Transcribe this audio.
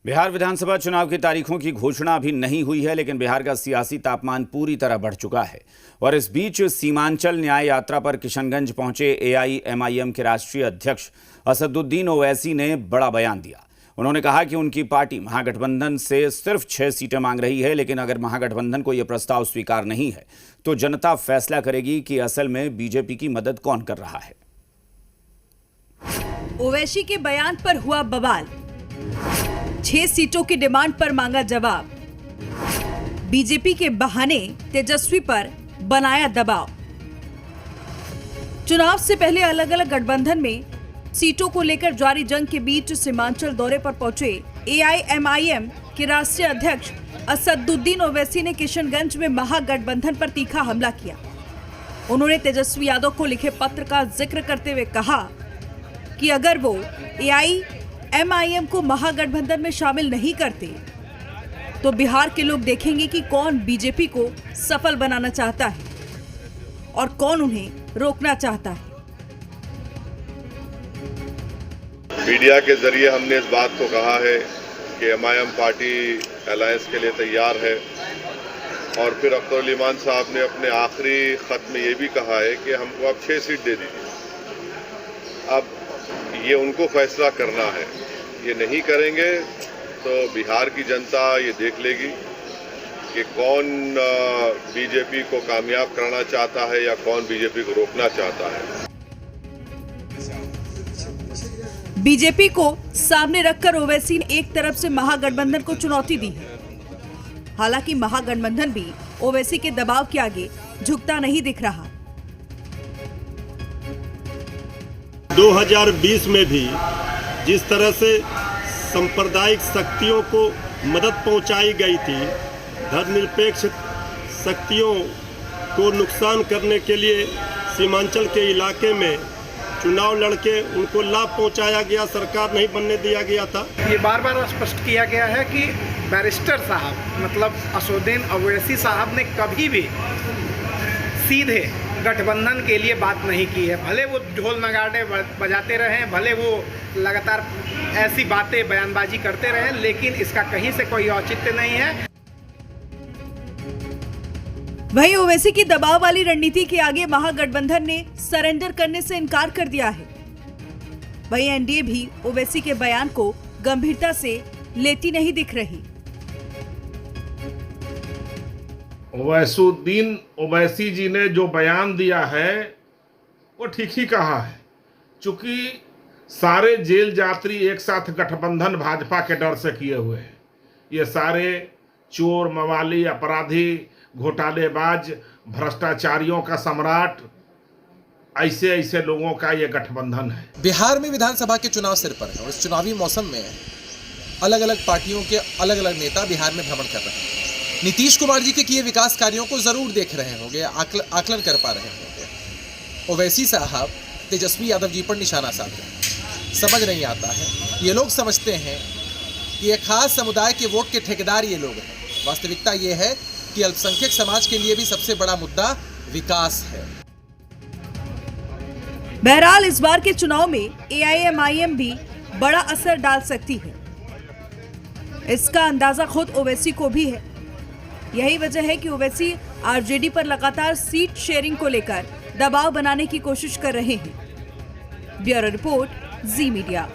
बिहार विधानसभा चुनाव की तारीखों की घोषणा अभी नहीं हुई है, लेकिन बिहार का सियासी तापमान पूरी तरह बढ़ चुका है। और इस बीच सीमांचल न्याय यात्रा पर किशनगंज पहुंचे एआईएमआईएम के राष्ट्रीय अध्यक्ष असदुद्दीन ओवैसी ने बड़ा बयान दिया। उन्होंने कहा कि उनकी पार्टी महागठबंधन से सिर्फ 6 सीटें मांग रही है, लेकिन अगर महागठबंधन को यह प्रस्ताव स्वीकार नहीं है तो जनता फैसला करेगी कि असल में बीजेपी की मदद कौन कर रहा है। ओवैसी के बयान पर हुआ बवाल, 6 सीटों की डिमांड पर मांगा जवाब, बीजेपी के बहाने तेजस्वी पर बनाया दबाव। चुनाव से पहले अलग अलग गठबंधन में सीटों को लेकर जारी जंग के बीच सीमांचल दौरे पर पहुंचे एआईएमआईएम के राष्ट्रीय अध्यक्ष असदुद्दीन ओवैसी ने किशनगंज में महागठबंधन पर तीखा हमला किया। उन्होंने तेजस्वी यादव को लिखे पत्र का जिक्र करते हुए कहा कि अगर वो एआईएमआईएम को महागठबंधन में शामिल नहीं करते तो बिहार के लोग देखेंगे कि कौन बीजेपी को सफल बनाना चाहता है और कौन उन्हें रोकना चाहता है। मीडिया के जरिए हमने इस बात को कहा है कि एमआईएम पार्टी अलायंस के लिए तैयार है, और फिर अख्तर अली मान साहब ने अपने आखिरी खत में ये भी कहा है कि हमको अब 6 सीट दे दीजिए। अब ये उनको फैसला करना है, ये नहीं करेंगे तो बिहार की जनता ये देख लेगी कि कौन बीजेपी को कामयाब कराना चाहता है या कौन बीजेपी को रोकना चाहता है। बीजेपी को सामने रखकर ओवैसी ने एक तरफ से महागठबंधन को चुनौती दी है। हालांकि महागठबंधन भी ओवैसी के दबाव के आगे झुकता नहीं दिख रहा। 2020 में भी जिस तरह से सांप्रदायिक शक्तियों को मदद पहुंचाई गई थी, धर्मनिरपेक्ष शक्तियों को नुकसान करने के लिए सीमांचल के इलाके में चुनाव लड़के उनको लाभ पहुंचाया गया, सरकार नहीं बनने दिया गया था। ये बार बार स्पष्ट किया गया है कि बैरिस्टर साहब मतलब असदुद्दीन ओवैसी साहब ने कभी भी सीधे गठबंधन के लिए बात नहीं की है। भले वो ढोल नगाड़े बजाते रहे, भले वो लगातार ऐसी बातें बयानबाजी करते रहे, लेकिन इसका कहीं से कोई औचित्य नहीं है। वहीं ओवैसी की दबाव वाली रणनीति के आगे महागठबंधन ने सरेंडर करने से इनकार कर दिया है। वहीं एनडीए भी ओवैसी के बयान को गंभीरता से लेती नहीं दिख रही। असदुद्दीन ओवैसी जी ने जो बयान दिया है वो ठीक ही कहा है, चूंकि सारे जेल यात्री एक साथ गठबंधन भाजपा के डर से किए हुए हैं। ये सारे चोर, मवाली, अपराधी, घोटालेबाज, भ्रष्टाचारियों का सम्राट, ऐसे ऐसे लोगों का ये गठबंधन है। बिहार में विधानसभा के चुनाव सिर पर है और इस चुनावी मौसम में अलग अलग पार्टियों के अलग अलग नेता बिहार में भ्रमण कर रहे हैं। नीतीश कुमार जी के किए विकास कार्यों को जरूर देख रहे होंगे, आकलन कर पा रहे होंगे। ओवैसी साहब तेजस्वी यादव जी पर निशाना साध रहे हैं। समझ नहीं आता है, ये लोग समझते हैं कि एक खास समुदाय के वोट के ठेकेदार ये लोग हैं। वास्तविकता ये है कि अल्पसंख्यक समाज के लिए भी सबसे बड़ा मुद्दा विकास है। बहरहाल इस बार के चुनाव में एआईएमआईएम भी बड़ा असर डाल सकती है। इसका अंदाजा खुद ओवैसी को भी है। यही वजह है कि ओवैसी आरजेडी पर लगातार सीट शेयरिंग को लेकर दबाव बनाने की कोशिश कर रहे हैं। ब्यूरो रिपोर्ट, जी मीडिया।